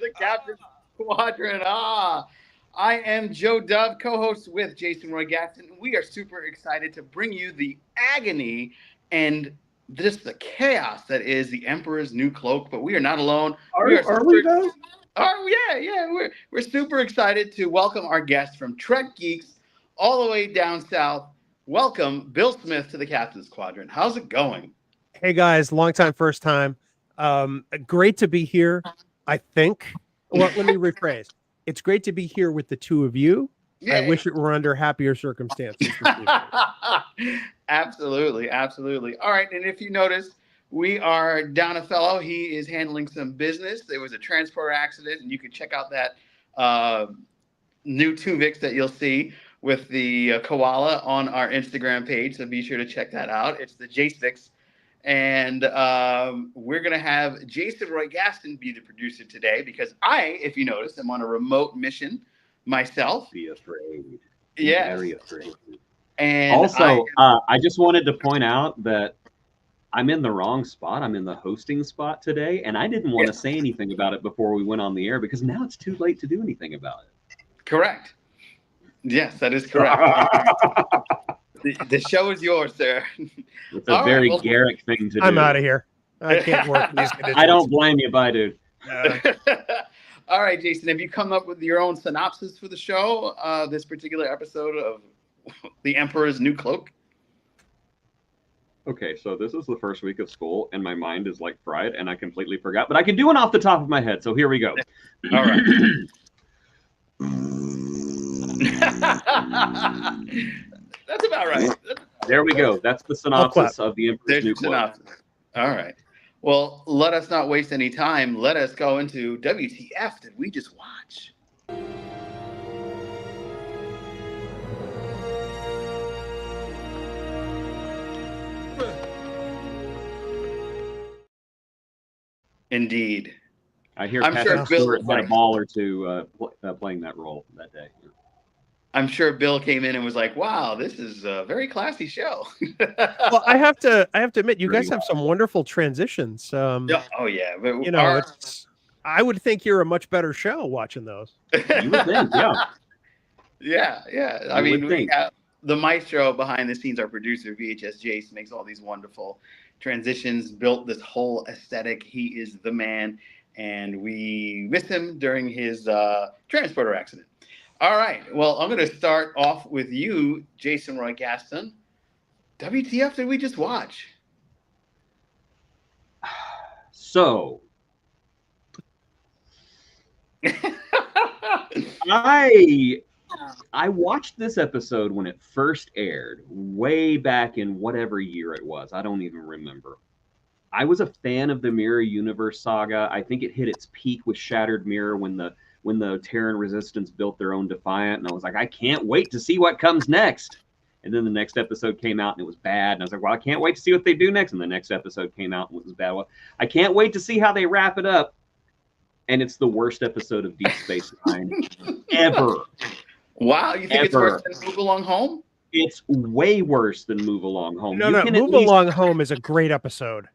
the Captain's Squadron. I am Joe Dove, co-host with Jason Roy Gaston. We are super excited to bring you the agony and just the chaos that is the Emperor's New Cloak. But we are not alone. Are we though? Oh yeah. We're super excited to welcome our guest from Trek Geeks all the way down south. Welcome, Bill Smith, to the Captain's Quadrant. How's it going? Hey guys, long time, first time. Great to be here. I think. Well, let me rephrase. It's great to be here with the two of you. Yeah. I wish it were under happier circumstances. Absolutely. All right, and if you notice, we are down a fellow. He is handling some business. There was a transport accident, and you can check out that new Tuvix that you'll see with the koala on our Instagram page. So be sure to check that out. It's the J6. And we're going to have Jason Roy Gaston be the producer today because I, if you notice, am on a remote mission myself. Be afraid. Yeah. Very afraid. And also, I just wanted to point out that I'm in the wrong spot. I'm in the hosting spot today, and I didn't want to say anything about it before we went on the air because now it's too late to do anything about it. Correct. Yes, that is correct. The show is yours, sir. It's a very Garrick thing to do. I'm out of here. I can't work with these conditions. I don't blame you. Bye, dude. All right, Jason, have you come up with your own synopsis for the show, this particular episode of The Emperor's New Cloak? Okay, so this is the first week of school, and my mind is like fried, and I completely forgot. But I can do it off the top of my head, so here we go. All right. That's about right. There we go. That's the synopsis of the Emperor's New Cloak. All right. Well, let us not waste any time. Let us go into WTF did we just watch? Indeed. I hear Patrick Stewart had a ball or two playing that role that day. I'm sure Bill came in and was like, "Wow, this is a very classy show." Well, I have to admit, you guys have some wonderful transitions. Oh yeah, but you know, I would think you're a much better show watching those. You would think, yeah. Yeah. I mean, we have the maestro behind the scenes, our producer VHS Jace, makes all these wonderful transitions, built this whole aesthetic. He is the man, and we miss him during his transporter accident. All right. Well, I'm going to start off with you, Jason Roy Gaston. WTF did we just watch? So, I watched this episode when it first aired, way back in whatever year it was. I don't even remember. I was a fan of the Mirror Universe saga. I think it hit its peak with Shattered Mirror when the Terran Resistance built their own Defiant, and I was like, I can't wait to see what comes next. And then the next episode came out and it was bad, and I was like, well, I can't wait to see what they do next. And the next episode came out and it was bad. Well, I can't wait to see how they wrap it up. And it's the worst episode of Deep Space Nine ever. Wow, you think it's worse than Move Along Home? It's way worse than Move Along Home. No, Move Along Home is a great episode.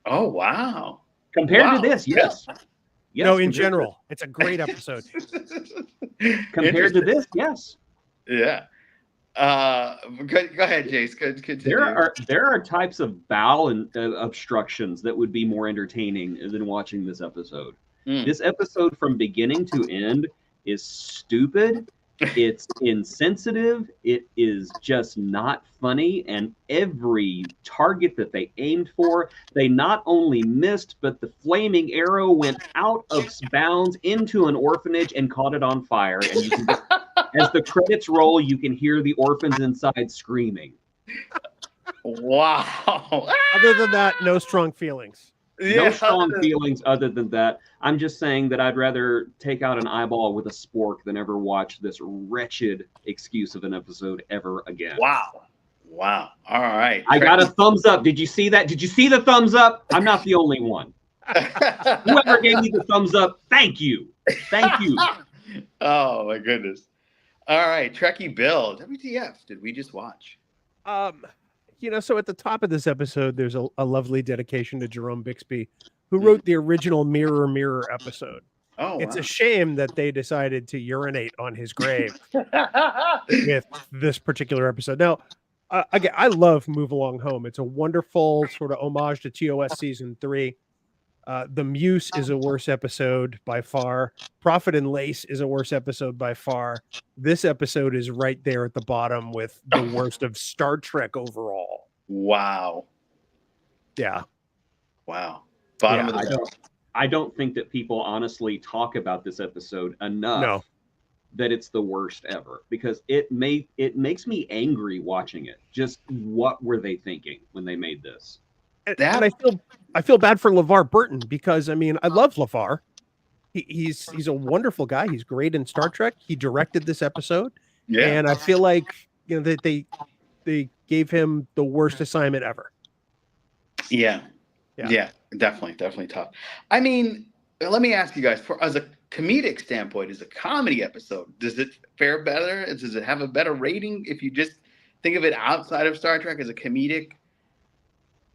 Oh, wow. Compared to this, yes. Yes, no, in general, it's a great episode. Compared to this, yes. Yeah. Go ahead, Jace. Continue. There are types of bowel and obstructions that would be more entertaining than watching this episode. This episode, from beginning to end, is stupid. It's insensitive. It is just not funny. And every target that they aimed for, they not only missed, but the flaming arrow went out of bounds into an orphanage and caught it on fire. And you can, as the credits roll, you can hear the orphans inside screaming. Wow. Other than that, no strong feelings. No strong feelings other than that. I'm just saying that I'd rather take out an eyeball with a spork than ever watch this wretched excuse of an episode ever again. Wow. All right. I got a thumbs up. Did you see that? Did you see the thumbs up? I'm not the only one. Whoever gave me the thumbs up, thank you. Thank you. Oh, my goodness. All right. Trekkie Bill, WTF did we just watch? So at the top of this episode, there's a lovely dedication to Jerome Bixby, who wrote the original Mirror Mirror episode. Oh, It's wow. a shame that they decided to urinate on his grave with this particular episode. Now, again, I love Move Along Home. It's a wonderful sort of homage to TOS season 3. The Muse is a worse episode by far. Prophet and Lace is a worse episode by far. This episode is right there at the bottom with the worst of Star Trek overall. Wow. Yeah. Wow. Bottom Yeah, of the barrel. I don't think that people honestly talk about this episode enough No. that it's the worst ever, because it makes me angry watching it. Just what were they thinking when they made this? And I feel bad for LeVar Burton because I mean I love LeVar. He's a wonderful guy. He's great in Star Trek. He directed this episode, Yeah. and I feel like that they gave him the worst assignment ever. Yeah. Definitely tough. I mean, let me ask you guys, as a comedic standpoint, as a comedy episode, does it fare better? Does it have a better rating if you just think of it outside of Star Trek as a comedic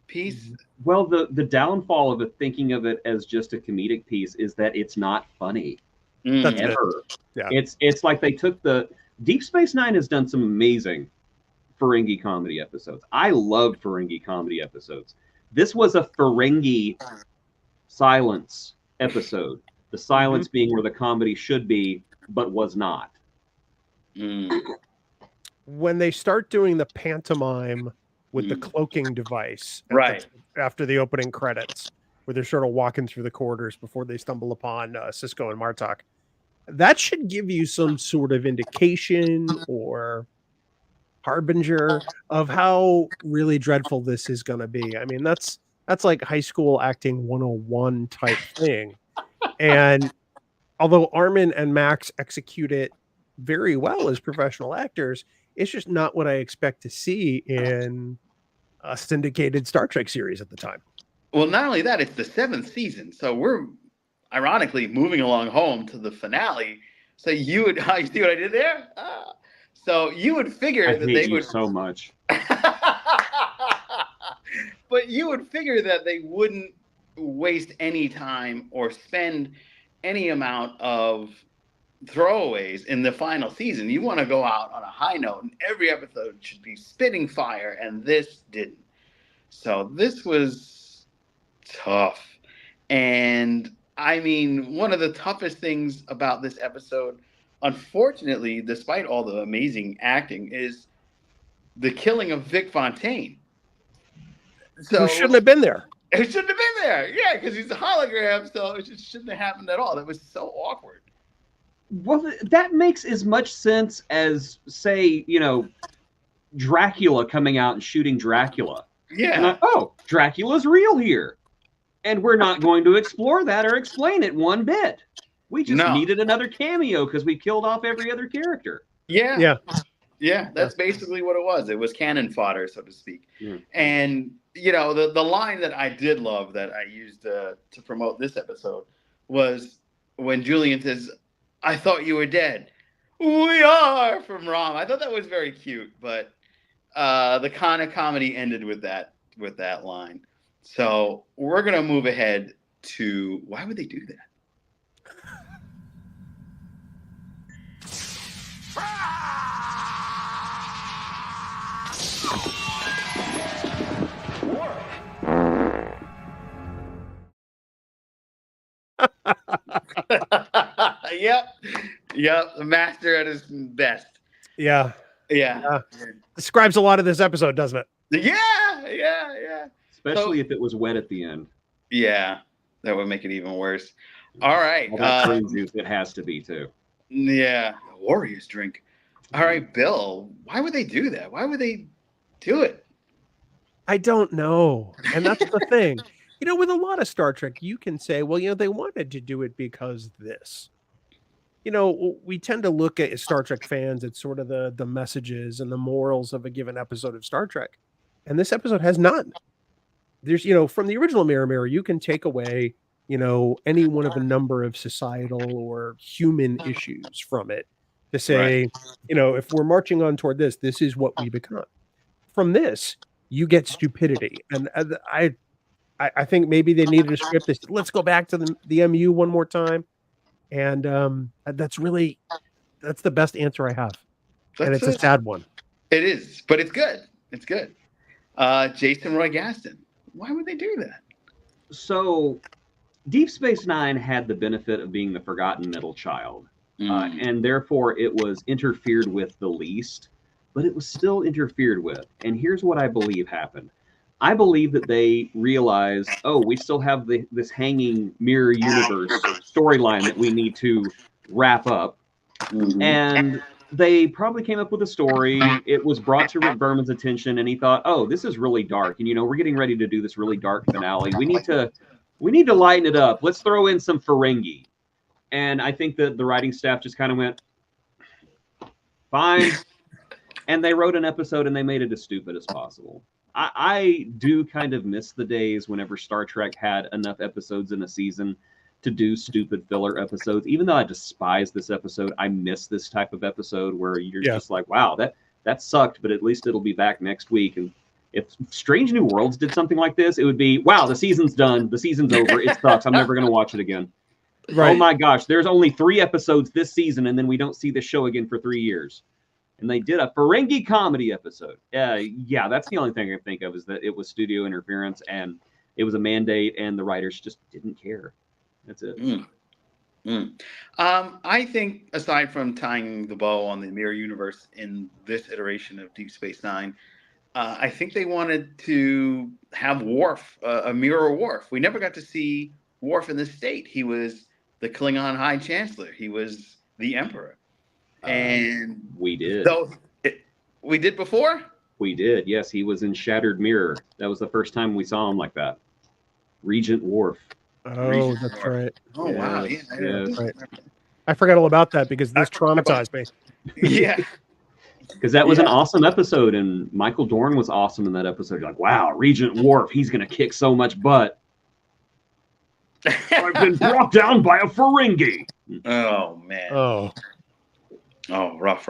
piece? Well, the downfall of it, thinking of it as just a comedic piece, is that it's not funny ever. Yeah. It's like they took the Deep Space Nine has done some amazing Ferengi comedy episodes. I love Ferengi comedy episodes. This was a Ferengi silence episode. The silence being where the comedy should be, but was not. When they start doing the pantomime with the cloaking device, right after the opening credits, where they're sort of walking through the corridors before they stumble upon Sisko and Martok, that should give you some sort of indication or harbinger of how really dreadful this is going to be. I mean, that's like high school acting 101 type thing. And although Armin and Max execute it very well as professional actors, it's just not what I expect to see in a syndicated Star Trek series at the time. Well, not only that, it's the 7th season. So we're ironically moving along home to the finale. So you see what I did there? So you would figure I that hate they you would so much. But you would figure that they wouldn't waste any time or spend any amount of throwaways in the final season. You want to go out on a high note, and every episode should be spitting fire, and this didn't. So this was tough. And I mean, one of the toughest things about this episode, unfortunately, despite all the amazing acting, is the killing of Vic Fontaine. So who shouldn't have been there. It shouldn't have been there. Yeah, because he's a hologram, so it just shouldn't have happened at all. That was so awkward. Well, that makes as much sense as, say, Dracula coming out and shooting Dracula. Yeah. And Dracula's real here. And we're not going to explore that or explain it one bit. We just needed another cameo because we killed off every other character. Yeah. That's basically what it was. It was cannon fodder, so to speak. And the line that I did love that I used to promote this episode was when Julian says, "I thought you were dead." "We are," from Rom. I thought that was very cute, but the kind of comedy ended with that line. So we're gonna move ahead to why would they do that? Yep. The master at his best. Yeah. Yeah. Describes a lot of this episode, doesn't it? Yeah. Especially if it was wet at the end. Yeah, that would make it even worse. All right. All that green juice, it has to be too. Yeah, Warriors drink. All right, Bill, why would they do that? Why would they do it? I don't know. And that's the thing. With a lot of Star Trek, you can say, well, they wanted to do it because this. We tend to look at, as Star Trek fans, at sort of the messages and the morals of a given episode of Star Trek. And this episode has none. There's, from the original Mirror Mirror, you can take away, any one of a number of societal or human issues from it to say, if we're marching on toward this is what we become. From this, you get stupidity. And I think maybe they needed a script that said, let's go back to the MU one more time. And that's the best answer I have. And it's That's a sad one. It is, but it's good. It's good. Jason Roy Gaston. Why would they do that? So, Deep Space Nine had the benefit of being the forgotten middle child, and therefore it was interfered with the least, but it was still interfered with. And here's what I believe happened. I believe that they realized, oh, we still have this hanging mirror universe storyline that we need to wrap up. And they probably came up with a story. It was brought to Rick Berman's attention, and he thought, "Oh, this is really dark, and we're getting ready to do this really dark finale. We need to lighten it up. Let's throw in some Ferengi." And I think that the writing staff just kind of went, "Fine," and they wrote an episode, and they made it as stupid as possible. I do kind of miss the days whenever Star Trek had enough episodes in a season to do stupid filler episodes. Even though I despise this episode, I miss this type of episode where you're just like, wow, that sucked, but at least it'll be back next week. And if Strange New Worlds did something like this, it would be, wow, the season's done. The season's over. It sucks. I'm never going to watch it again. Right. Oh my gosh, there's only 3 episodes this season, and then we don't see the show again for 3 years. And they did a Ferengi comedy episode. Yeah, that's the only thing I can think of, is that it was studio interference, and it was a mandate, and the writers just didn't care. That's it. I think, aside from tying the bow on the mirror universe in this iteration of Deep Space Nine, I think they wanted to have Worf, a mirror Worf. We never got to see Worf in this state. He was the Klingon High Chancellor. He was the Emperor. And we did. So we did before? We did, yes. He was in Shattered Mirror. That was the first time we saw him like that. Regent Worf. Oh, that's right. Oh, yes, wow. Yeah, yes. Right. I forgot all about that because this traumatized me. Yeah. Because that was an awesome episode, and Michael Dorn was awesome in that episode. You're like, wow, Regent Worf, he's going to kick so much butt. I've been brought down by a Ferengi. Oh, man. Oh, rough.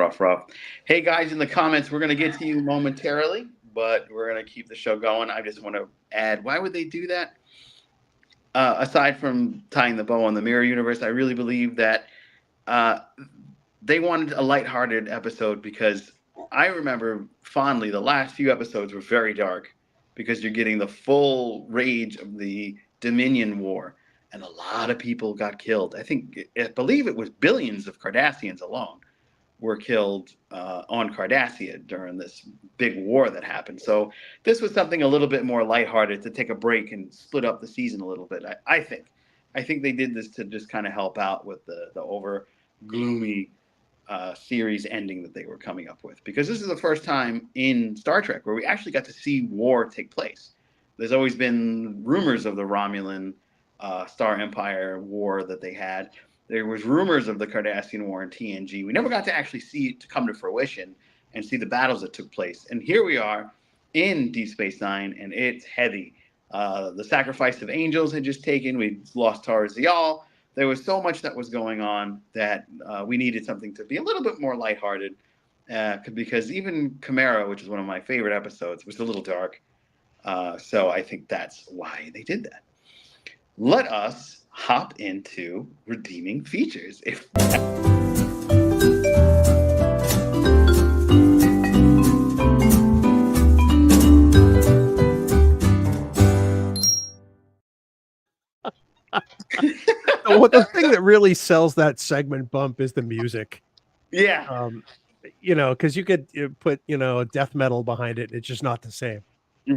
Hey, guys, in the comments, we're going to get to you momentarily, but we're going to keep the show going. I just want to add, why would they do that? Aside from tying the bow on the mirror universe, I really believe that they wanted a lighthearted episode, because I remember fondly the last few episodes were very dark, because you're getting the full rage of the Dominion War, and a lot of people got killed. I believe it was billions of Cardassians alone were killed on Cardassia during this big war that happened. So this was something a little bit more lighthearted to take a break and split up the season a little bit. I think they did this to just kind of help out with the over gloomy series ending that they were coming up with, because this is the first time in Star Trek where we actually got to see war take place. There's always been rumors of the Romulan Star Empire war that they had. There was rumors of the Cardassian War in TNG. We never got to actually see it to come to fruition and see the battles that took place. And here we are in Deep Space Nine, and it's heavy. The sacrifice of angels had just taken. We lost Tarazial. There was so much that was going on that we needed something to be a little bit more lighthearted, because even Chimera, which is one of my favorite episodes, was a little dark. So I think that's why they did that. Let us hop into redeeming features. The thing that really sells that segment bump is the music. Yeah. Because you could put, death metal behind it. It's just not the same.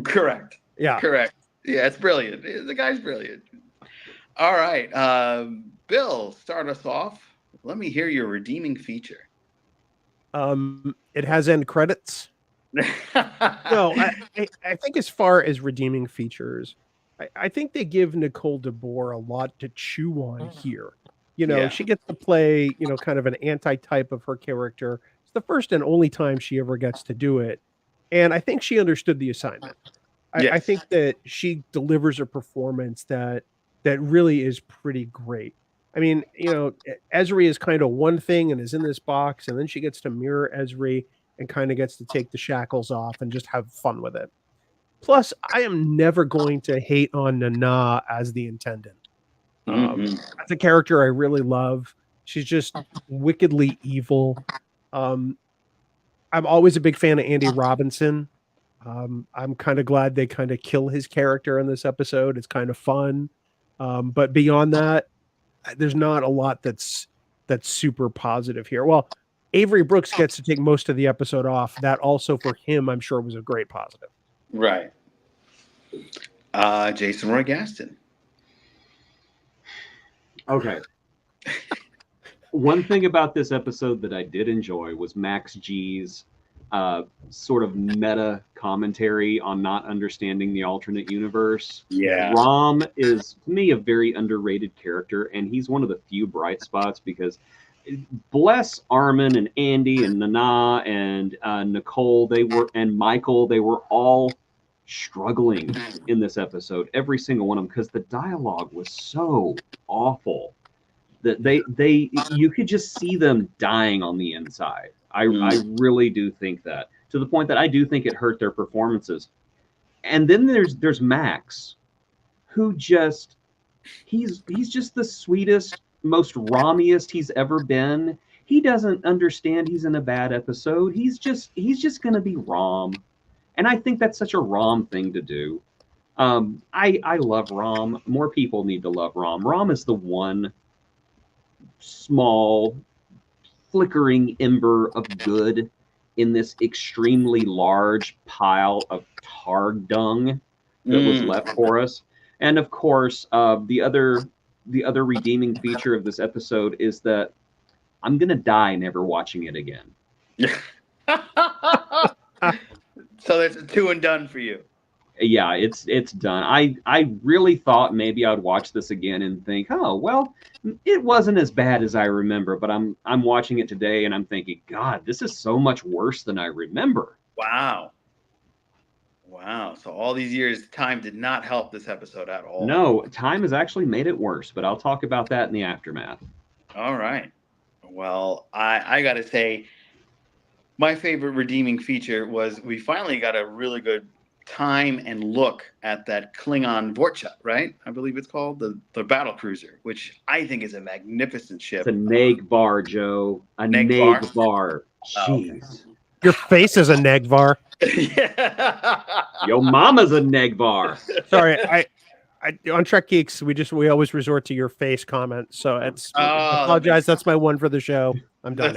Correct. Yeah. Correct. Yeah, it's brilliant. The guy's brilliant. All right. Bill, start us off. Let me hear your redeeming feature. It has end credits. No, I think as far as redeeming features, I think they give Nicole DeBoer a lot to chew on here. She gets to play, kind of an anti-type of her character. It's the first and only time she ever gets to do it. And I think she understood the assignment. Yes. I think that she delivers a performance that really is pretty great. I mean, Ezri is kind of one thing and is in this box, and then she gets to mirror Ezri and kind of gets to take the shackles off and just have fun with it. Plus, I am never going to hate on Nana as the intendant. That's a character I really love. She's just wickedly evil. I'm always a big fan of Andy Robinson. I'm kind of glad they kind of kill his character in this episode. It's kind of fun. But beyond that, there's not a lot that's super positive here. Well, Avery Brooks gets to take most of the episode off. That also for him, I'm sure, was a great positive. Right. Jason Roy Gaston. Okay. One thing about this episode that I did enjoy was Max G's sort of meta commentary on not understanding the alternate universe. Yeah. Rom is, to me, a very underrated character, and he's one of the few bright spots because bless Armin and Andy and Nana and Nicole, and Michael, they were all struggling in this episode, every single one of them, because the dialogue was so awful that you could just see them dying on the inside. I really do think that, to the point that I do think it hurt their performances. And then there's Max, who just he's just the sweetest, most Romiest he's ever been. He doesn't understand he's in a bad episode. He's just gonna be Rom. And I think that's such a Rom thing to do. I love Rom. More people need to love Rom. Rom is the one small, flickering ember of good in this extremely large pile of tar dung that was left for us. And of course, the other redeeming feature of this episode is that I'm gonna die never watching it again. So there's a 2 and done for you. Yeah, it's done. I really thought maybe I'd watch this again and think, oh well, it wasn't as bad as I remember. But I'm watching it today and I'm thinking, God, this is so much worse than I remember. Wow. So all these years, time did not help this episode at all. No, time has actually made it worse. But I'll talk about that in the aftermath. All right. Well, I got to say, my favorite redeeming feature was we finally got a really good time and look at that Klingon Vorcha, right? I believe it's called the battle cruiser, which I think is a magnificent ship. It's a Negvar, Joe. A Negvar. Jeez. Okay. Your face is a Negvar. Yeah. Yo mama's a Negvar. Sorry, I on Trek Geeks we always resort to your face comment. So it's I apologize. That's my one for the show. I'm done.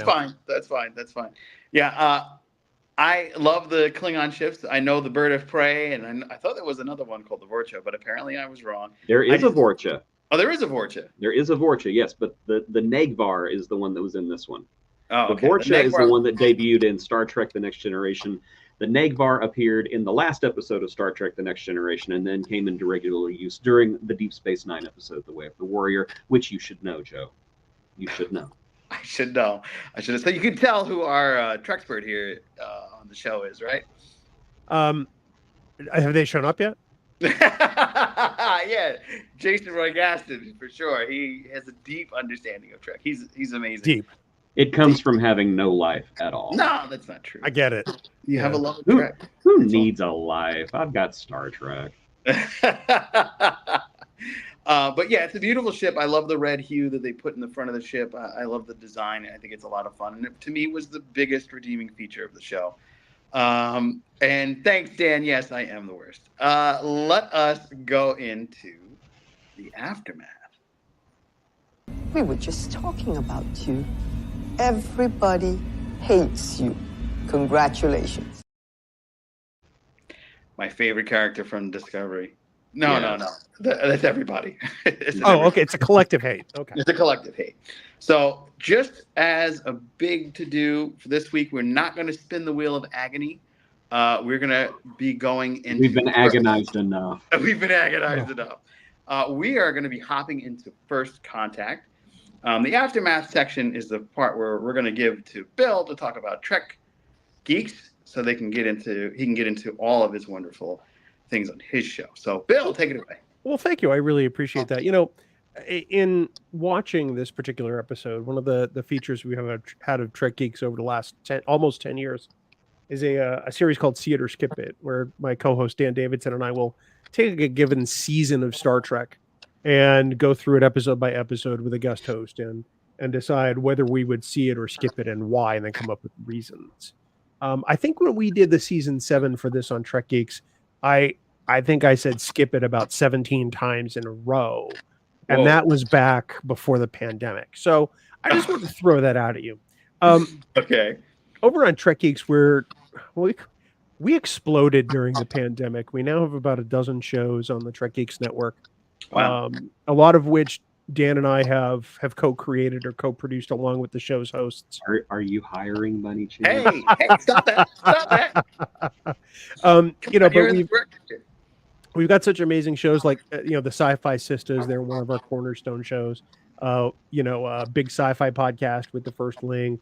That's fine. Yeah. I love the Klingon ships. I know the Bird of Prey, and I thought there was another one called the Vorcha, but apparently I was wrong. There is a Vorcha. Oh, there is a Vorcha. There is a Vorcha, yes, but the Negvar is the one that was in this one. Oh, okay. The Vorcha is the one that debuted in Star Trek The Next Generation. The Negvar appeared in the last episode of Star Trek The Next Generation and then came into regular use during the Deep Space Nine episode, The Way of the Warrior, which you should know, Joe. You should know. I should know. So you can tell who our Trexpert here on the show is, right? Have they shown up yet? Yeah, Jason Roy Gaston, for sure. He has a deep understanding of Trek. He's amazing. Deep. It comes from having no life at all. No, that's not true. I get it. You have a love of Trek. Who needs a life? I've got Star Trek. But yeah, it's a beautiful ship. I love the red hue that they put in the front of the ship. I love the design. I think it's a lot of fun. And it, to me, was the biggest redeeming feature of the show. And thanks, Dan. Yes, I am the worst. Let us go into the aftermath. We were just talking about you. Everybody hates you. Congratulations. My favorite character from Discovery. No. That's everybody. Okay. It's a collective hate. Okay. It's a collective hate. So just as a big to-do for this week, we're not going to spin the wheel of agony. We're going to be going into... We've been agonized enough. We are going to be hopping into First Contact. The aftermath section is the part where we're going to give to Bill to talk about Trek Geeks so he can get into all of his wonderful things on his show. So Bill, take it away. Well, thank you. I really appreciate that. You know, in watching this particular episode, one of the features we have had of Trek Geeks over the last almost 10 years is a series called See It or Skip It, where my co-host Dan Davidson and I will take a given season of Star Trek and go through it episode by episode with a guest host and decide whether we would see it or skip it and why, and then come up with reasons. I think when we did the season 7 for this on Trek Geeks, I think I said skip it about 17 times in a row. And that was back before the pandemic. So I just want to throw that out at you. Okay. Over on Trek Geeks, we exploded during the pandemic. We now have about a dozen shows on the Trek Geeks network. Wow. A lot of which Dan and I have co-created or co-produced along with the show's hosts. Are you hiring Bunny Chan? Hey, stop that. Stop that. But we've got such amazing shows like the Sci-Fi Sisters. They're one of our cornerstone shows. Big sci-fi podcast with the First Link,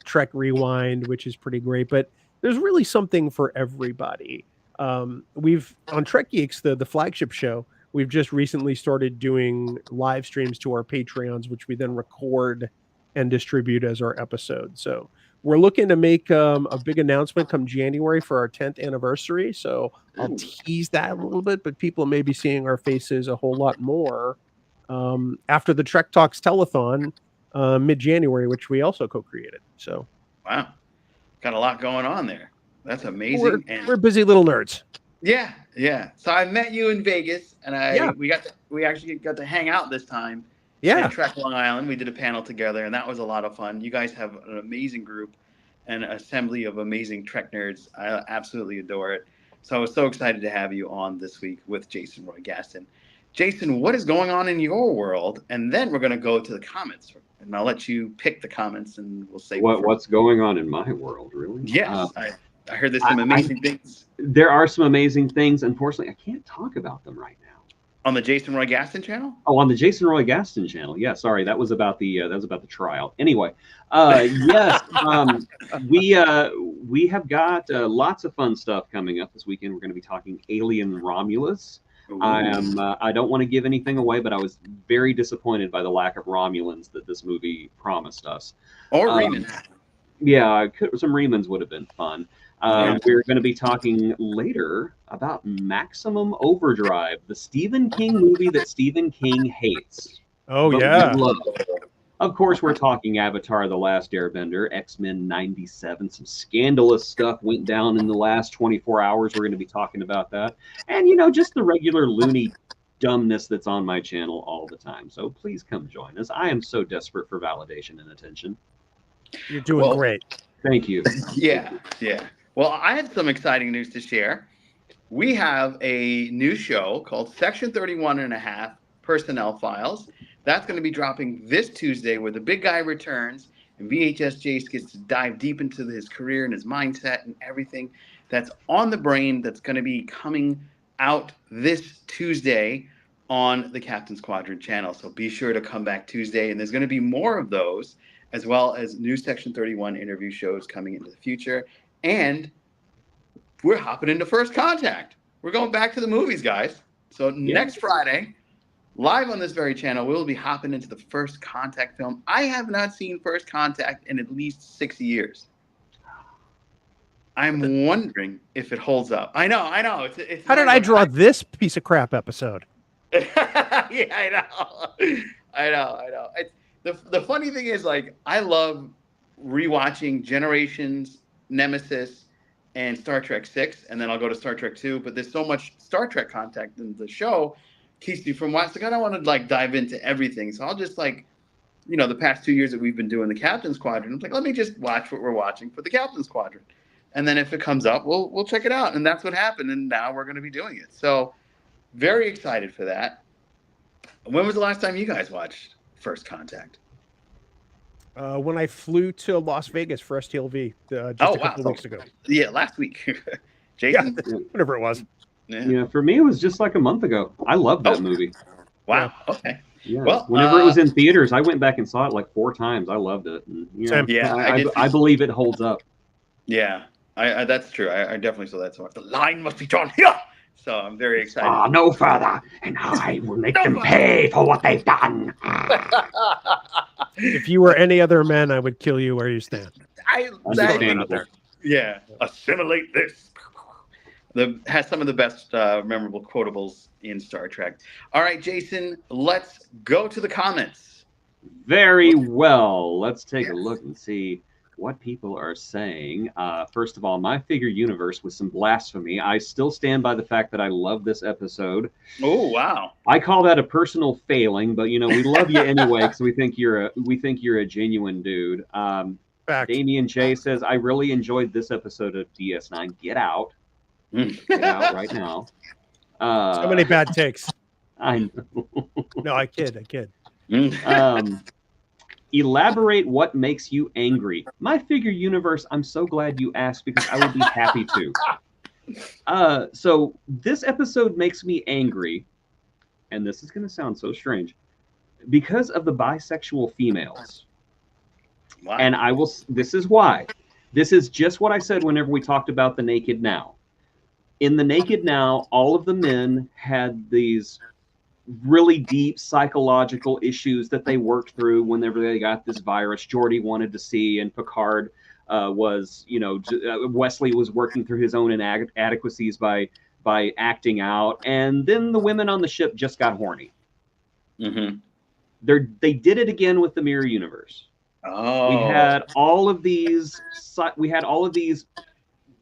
Trek Rewind, which is pretty great. But there's really something for everybody. We've on Trek Geeks, the flagship show. We've just recently started doing live streams to our Patreons, which we then record and distribute as our episode. So we're looking to make a big announcement come January for our 10th anniversary. So I'll tease that a little bit, but people may be seeing our faces a whole lot more after the Trek Talks Telethon mid-January, which we also co-created. So wow, got a lot going on there. That's amazing. We're busy little nerds. Yeah. So I met you in Vegas, and we actually got to hang out this time. Yeah. At Trek Long Island, we did a panel together, and that was a lot of fun. You guys have an amazing group and an assembly of amazing Trek nerds. I absolutely adore it. So I was so excited to have you on this week with Jason Roy Gaston. Jason, what is going on in your world? And then we're going to go to the comments, and I'll let you pick the comments, and we'll say what's going on in my world, really? Yes, I heard there's some amazing things. There are some amazing things. Unfortunately, I can't talk about them right now. On the Jason Roy Gaston channel? Oh, on the Jason Roy Gaston channel. Yeah, sorry, that was about the trial. Anyway, yes, we have got lots of fun stuff coming up this weekend. We're going to be talking Alien Romulus. Ooh. I don't want to give anything away, but I was very disappointed by the lack of Romulans that this movie promised us. Or Remans. Yeah, some Remans would have been fun. We're going to be talking later about Maximum Overdrive, the Stephen King movie that Stephen King hates. Oh, yeah. Of course, we're talking Avatar: The Last Airbender, X-Men 97. Some scandalous stuff went down in the last 24 hours. We're going to be talking about that. And, just the regular loony dumbness that's on my channel all the time. So please come join us. I am so desperate for validation and attention. You're doing great. Thank you. Yeah. Well, I had some exciting news to share. We have a new show called Section 31 and a Half Personnel Files. That's going to be dropping this Tuesday, where the big guy returns and VHS Jace gets to dive deep into his career and his mindset and everything that's on the brain. That's going to be coming out this Tuesday on the Captain's Quadrant channel. So be sure to come back Tuesday, and there's going to be more of those, as well as new Section 31 interview shows coming into the future. And we're hopping into First Contact. We're going back to the movies, guys. So next Friday, live on this very channel, we'll be hopping into the First Contact film. I have not seen First Contact in at least 6 years. I'm wondering if it holds up. I know. It's How did I draw this piece of crap episode? Yeah, I know. The funny thing is, like, I love rewatching Generations, Nemesis, and Star Trek 6, and then I'll go to Star Trek 2. But there's so much Star Trek content in the show, keeps me from watching. Like, I don't want to dive into everything, so I'll just the past 2 years that we've been doing the Captain's Quadrant, I'm like, let me just watch what we're watching for the Captain's Quadrant, and then if it comes up, we'll check it out. And that's what happened, and now we're going to be doing it. So very excited for that. When was the last time you guys watched First Contact? When I flew to Las Vegas for STLV a couple of weeks ago. Yeah, last week. Jason? Yeah, whatever it was. Yeah, for me, it was just like a month ago. I love that movie. Wow. Okay. Yeah. Well, whenever it was in theaters, I went back and saw it like 4 times. I loved it. And, I believe it holds up. Yeah, that's true. I definitely saw that. So the line must be drawn here. So I'm very excited. No further, and I will make them pay for what they've done. If you were any other man, I would kill you where you stand. Understandable. Yeah. Assimilate this. has some of the best memorable quotables in Star Trek. All right, Jason, let's go to the comments. Very well. Let's take a look and see what people are saying. First of all, My Figure Universe was some blasphemy. I still stand by the fact that I love this episode. Oh, wow. I call that a personal failing, but we love you anyway because we think you're a genuine dude. Fact. Damien J says, I really enjoyed this episode of DS9. Get out. Get out right now. So many bad takes. I know. No, I kid. Elaborate what makes you angry. My Figure Universe, I'm so glad you asked because I would be happy to. So this episode makes me angry, and this is going to sound so strange, because of the bisexual females. Wow. And this is why. This is just what I said whenever we talked about the Naked Now. In the Naked Now, all of the men had these really deep psychological issues that they worked through whenever they got this virus. Geordi wanted to see, and Picard was, Wesley was working through his own inadequacies by acting out. And then the women on the ship just got horny. Mm-hmm. They did it again with the Mirror Universe. Oh. We had all of these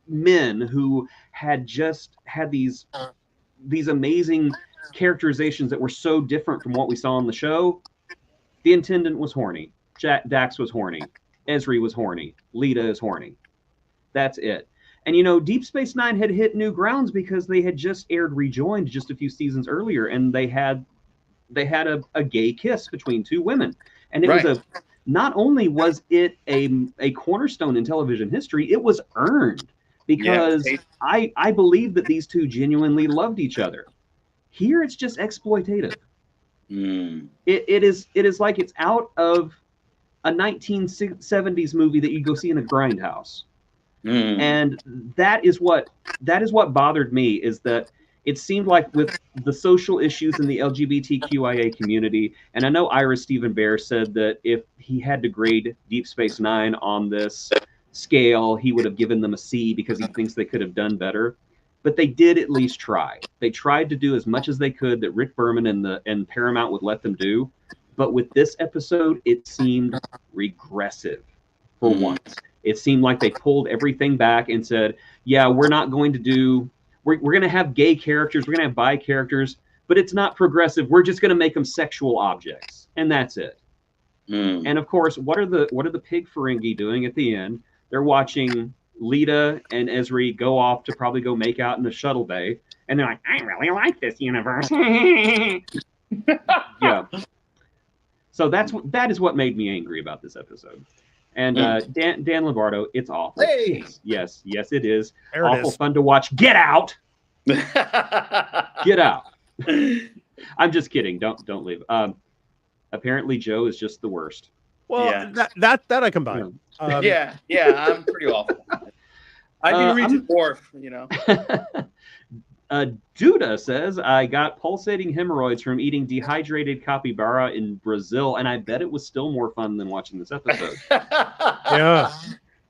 men who had these amazing characterizations that were so different from what we saw on the show. The Intendant was horny. Dax was horny. Ezri was horny. Lita is horny. That's it. And Deep Space Nine had hit new grounds because they had just aired Rejoined just a few seasons earlier, and they had a gay kiss between two women, and it was not only was it a cornerstone in television history, it was earned because I believe that these two genuinely loved each other. Here it's just exploitative. It is like it's out of a 1970s movie that you go see in a grindhouse. And that is what bothered me, is that it seemed like with the social issues in the LGBTQIA community, and I know Ira Stephen Bear said that if he had to grade Deep Space Nine on this scale, he would have given them a C because he thinks they could have done better. But they did at least try. They tried to do as much as they could that Rick Berman and Paramount would let them do. But with this episode, it seemed regressive for once. It seemed like they pulled everything back and said, yeah, we're not going to do... We're going to have gay characters. We're going to have bi characters. But it's not progressive. We're just going to make them sexual objects. And that's it. And of course, what are the pig Ferengi doing at the end? They're watching Lita and Ezri go off to probably go make out in the shuttle bay, and they're like, I really like this universe. Yeah. So that is what made me angry about this episode. And Dan Lombardo, it's awful. Hey! Yes, it is. There it awful is. fun to watch. Get out. Get out. I'm just kidding. Don't leave. Apparently Joe is just the worst. Well, Yeah. that I combine. Yeah, I'm pretty awful. I can reach a dwarf, Duda says, I got pulsating hemorrhoids from eating dehydrated capybara in Brazil, and I bet it was still more fun than watching this episode.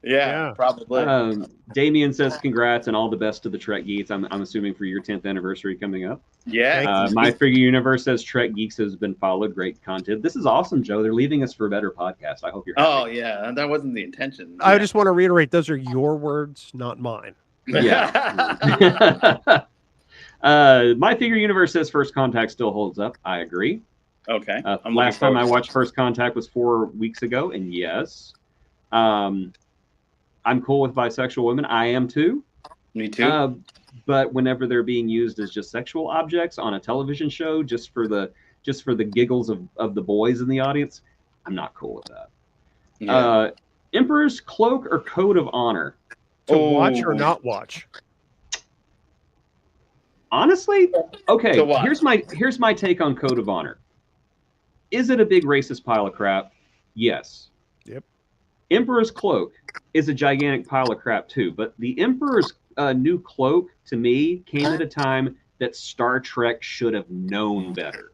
Yeah, probably. Damien says, congrats and all the best to the Trek Geeks. I'm assuming for your 10th anniversary coming up. Yeah. My Figure Universe says Trek Geeks has been followed. Great content. This is awesome, Joe. They're leaving us for a better podcast. I hope you're happy. Oh, yeah. That wasn't the intention. I just want to reiterate, those are your words, not mine. Yeah. My Figure Universe says First Contact still holds up. I agree. Okay. Last time I watched First Contact was 4 weeks ago, and yes. I'm cool with bisexual women. I am too. Me too. But whenever they're being used as just sexual objects on a television show, just for the giggles of the boys in the audience, I'm not cool with that. Yeah. Emperor's Cloak or Code of Honor? To watch or not watch? Honestly, okay. Here's my take on Code of Honor. Is it a big racist pile of crap? Yes. Yep. Emperor's Cloak is a gigantic pile of crap too, but the Emperor's New Cloak, to me, came at a time that Star Trek should have known better.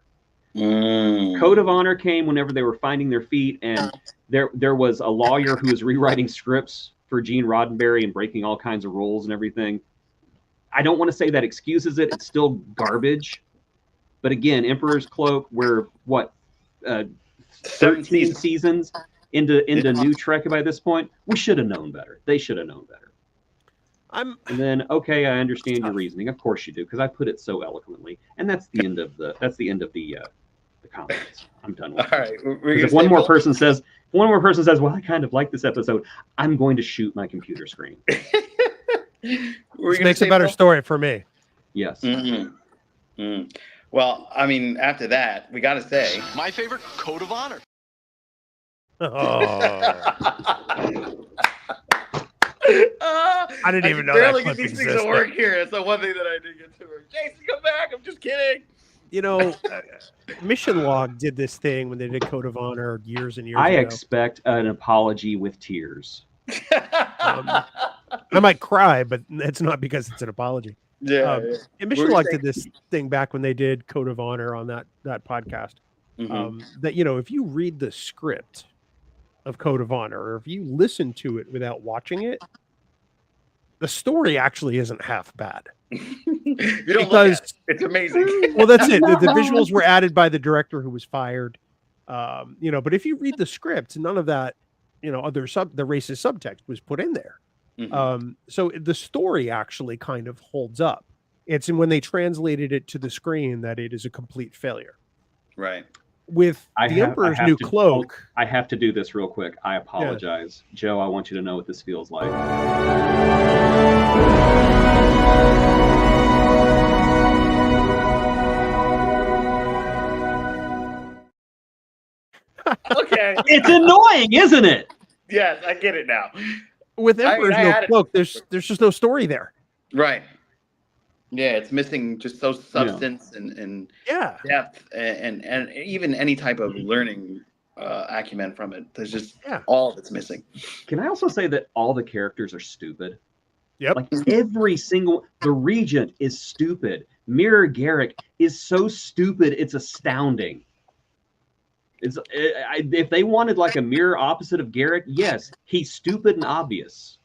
Code of Honor came whenever they were finding their feet, and there was a lawyer who was rewriting scripts for Gene Roddenberry and breaking all kinds of rules and everything. I don't want to say that excuses it. It's still garbage. But again, Emperor's Cloak, we're what, 13 seasons into New Trek by this point. We should have known better. They should have known better. And then, okay, I understand your reasoning. Of course you do, because I put it so eloquently. And that's the end of the comments. I'm done with it. All right. If one more person says, well, I kind of like this episode, I'm going to shoot my computer screen. This makes a better story for me. Yes. Well, I mean, after that, we got to say my favorite code of honor. I didn't even know that clip these things to work here. That's the one thing that I didn't get to work. Jason, come back. I'm just kidding. You know, Mission Log did this thing when they did Code of Honor years and years ago. I expect an apology with tears. I might cry, but it's not because it's an apology. Yeah. And Mission Log did this thing back when they did Code of Honor on that podcast. That, you know, if you read the script of Code of Honor, or if you listen to it without watching it, the story actually isn't half bad. You don't look at it. It's amazing. Well, that's it. The visuals were added by the director who was fired. You know, but if you read the script, none of that, you know, the racist subtext was put in there. So the story actually kind of holds up. It's when they translated it to the screen that it is a complete failure. Right. With the Emperor's New Cloak. I have to do this real quick. I apologize. Yeah. Joe, I want you to know what this feels like. Okay. It's annoying, isn't it? Yes, I get it now. With Emperor's New Cloak, there's just no story there. Right. Yeah, it's missing just so substance and depth and even any type of learning acumen from it. There's just all that's missing. Can I also say that all the characters are stupid? Yep. Like the Regent is stupid. Mirror Garrick is so stupid, it's astounding. If they wanted like a mirror opposite of Garrick, yes, he's stupid and obvious.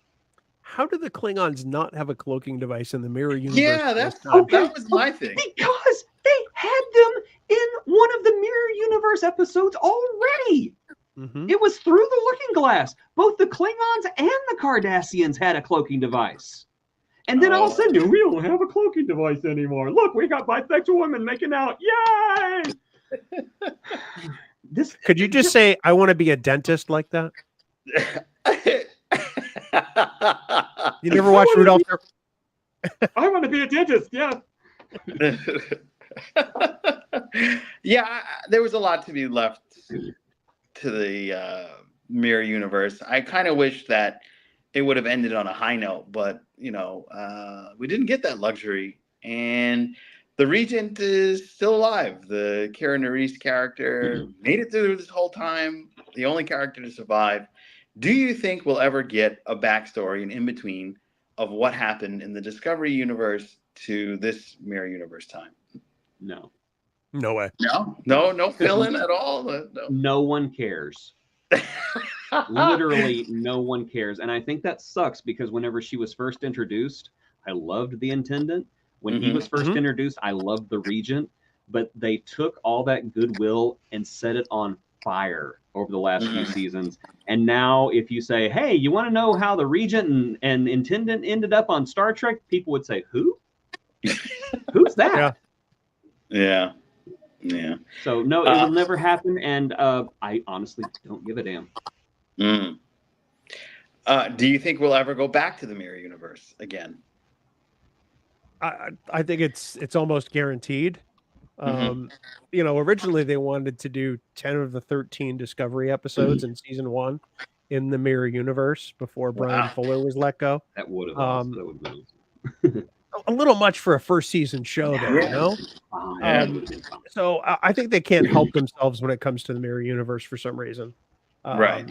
How did the Klingons not have a cloaking device in the mirror universe? Yeah, that was my thing. Because they had them in one of the mirror universe episodes already. It was through the Looking Glass. Both the Klingons and the Cardassians had a cloaking device. And then all of a sudden, we don't have a cloaking device anymore. Look, we got bisexual women making out. Yay! Could you just say, I want to be a dentist like that? You never watched Rudolph? I want to be a dentist, yeah. Yeah, there was a lot to be left to the mirror universe. I kind of wish that it would have ended on a high note, but, you know, we didn't get that luxury. And the Regent is still alive. The Kira Nerys character made it through this whole time. The only character to survive. Do you think we'll ever get a backstory and in between of what happened in the Discovery universe to this mirror universe time? No. No way. No fill-in at all? No one cares. Literally, no one cares. And I think that sucks because whenever she was first introduced, I loved the Intendant. When he was first introduced, I loved the Regent. But they took all that goodwill and set it on fire over the last few seasons. And now if you say, hey, you want to know how the Regent and Intendant ended up on Star Trek? People would say, who? Who's that? Yeah. So no, it will never happen. And I honestly don't give a damn. Do you think we'll ever go back to the mirror universe again? I think it's almost guaranteed. You know, originally they wanted to do 10 of the 13 Discovery episodes in season 1 in the mirror universe before Brian Fuller was let go. That would have a little much for a first season show, though, you know. So I think they can't help themselves when it comes to the mirror universe for some reason. Right.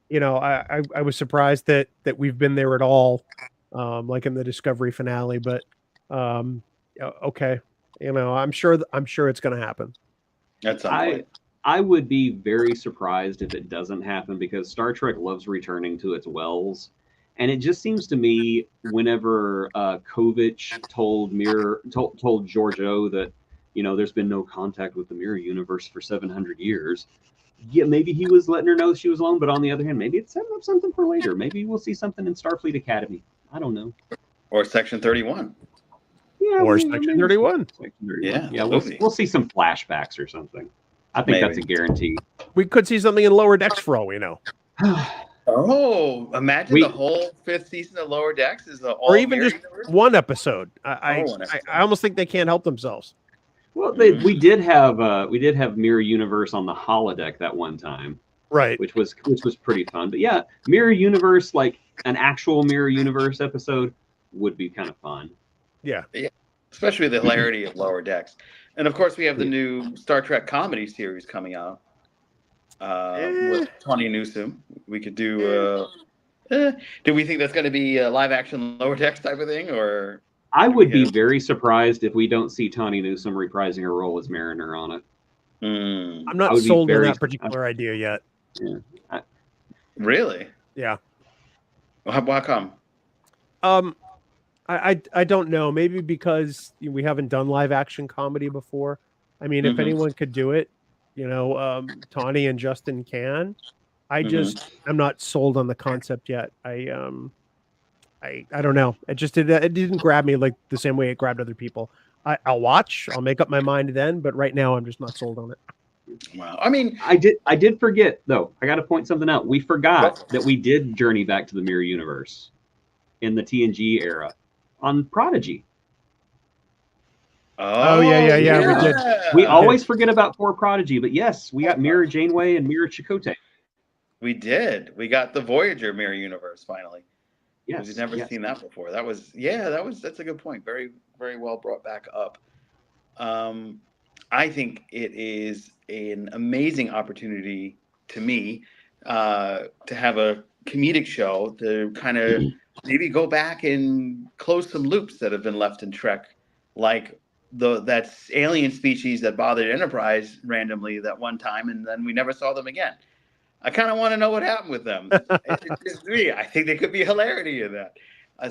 You know, I was surprised that we've been there at all, like in the Discovery finale, but okay. You know, I'm sure it's going to happen. That's I would be very surprised if it doesn't happen because Star Trek loves returning to its wells, And it just seems to me, whenever Kovich told Giorgio that, there's been no contact with the mirror universe for 700 years. Yeah, maybe he was letting her know she was alone, but on the other hand, maybe it's setting up something for later. Maybe we'll see something in Starfleet Academy. I don't know. Or Section 31. Yeah, or Section 31. Section 31. Yeah, we'll see some flashbacks or something. I think that's a guarantee. We could see something in Lower Decks for all we know. Oh, imagine the whole 5th season of Lower Decks is or even just universe? one episode. I almost think they can't help themselves. Well, we did have Mirror Universe on the holodeck that one time, right? Which was pretty fun. But yeah, Mirror Universe, like an actual Mirror Universe episode, would be kind of fun. Yeah, especially the hilarity of Lower Decks, and of course we have the new Star Trek comedy series coming out. With Tawny Newsome. We could do do we think that's going to be a live action Lower Decks type of thing, or I would be very surprised if we don't see Tawny Newsome reprising her role as Mariner on it. I'm not sold on that particular idea yet. Yeah. Really? Yeah. Well, how come? I don't know. Maybe because we haven't done live action comedy before. I mean, if anyone could do it, Tawny and Justin can. I'm not sold on the concept yet. I don't know. It didn't grab me like the same way it grabbed other people. I'll watch. I'll make up my mind then. But right now, I'm just not sold on it. Wow. I mean, I did forget though. I got to point something out. We forgot that we did journey back to the Mirror Universe in the TNG era on Prodigy. Oh yeah. We did. We always forget about poor Prodigy, but yes, we got Mirror Janeway and Mirror Chakotay. We did. We got the Voyager Mirror Universe finally. Yes, we've never seen that before. That's a good point. Very, very well brought back up. I think it is an amazing opportunity to me to have a comedic show to kind of maybe go back and close some loops that have been left in Trek, like that alien species that bothered Enterprise randomly that one time, and then we never saw them again. I kind of want to know what happened with them. I think there could be hilarity in that.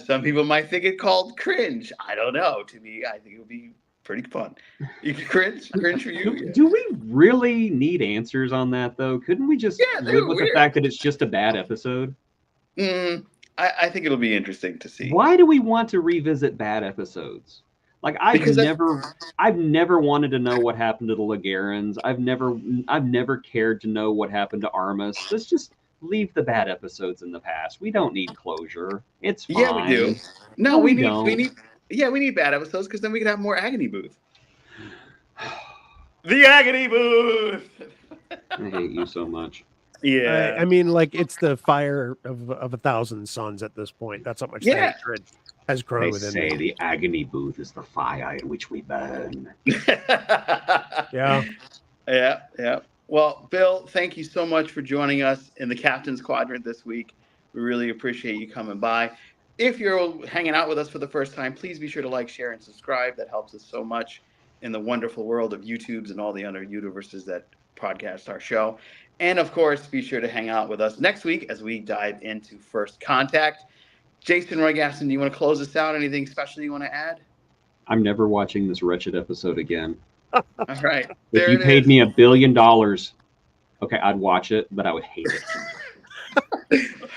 Some people might think it called cringe. I don't know. To me, I think it would be pretty fun. You could cringe for you. Do we really need answers on that though? Couldn't we just live with the fact that it's just a bad episode? I think it'll be interesting to see. Why do we want to revisit bad episodes? Like I've never wanted to know what happened to the Lagarans. I've never cared to know what happened to Armus. Let's just leave the bad episodes in the past. We don't need closure. It's fine. Yeah, we do. No, we need bad episodes because then we could have more Agony Booth. The Agony Booth. I hate you so much. Yeah, I mean, like it's the fire of 1,000 suns at this point. That's how much hatred has grown within me. The Agony Booth is the fire in which we burn. Yeah. Well, Bill, thank you so much for joining us in the Captain's Quadrant this week. We really appreciate you coming by. If you're hanging out with us for the first time, please be sure to like, share, and subscribe. That helps us so much in the wonderful world of YouTubes and all the other universes that podcast our show. And of course, be sure to hang out with us next week as we dive into First Contact. Jason Roy Gaston, do you want to close this out? Anything special you want to add? I'm never watching this wretched episode again. All right. If you paid me $1 billion, okay, I'd watch it, but I would hate it.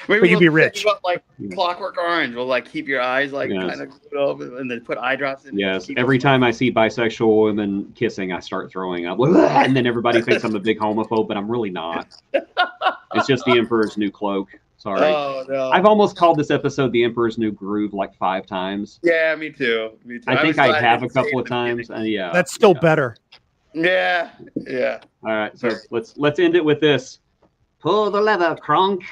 But you'd be rich. Like Clockwork Orange will like keep your eyes like kind of open and then put eye drops in. Yes. Every time I see bisexual women kissing, I start throwing up. And then everybody thinks I'm a big homophobe, but I'm really not. It's just the Emperor's New Cloak. Sorry. Oh, no. I've almost called this episode the Emperor's New Groove like 5 times. Yeah, me too. I think I have a couple of times. Yeah. That's still better. Yeah. All right. So let's end it with this. Pull the lever, Kronk.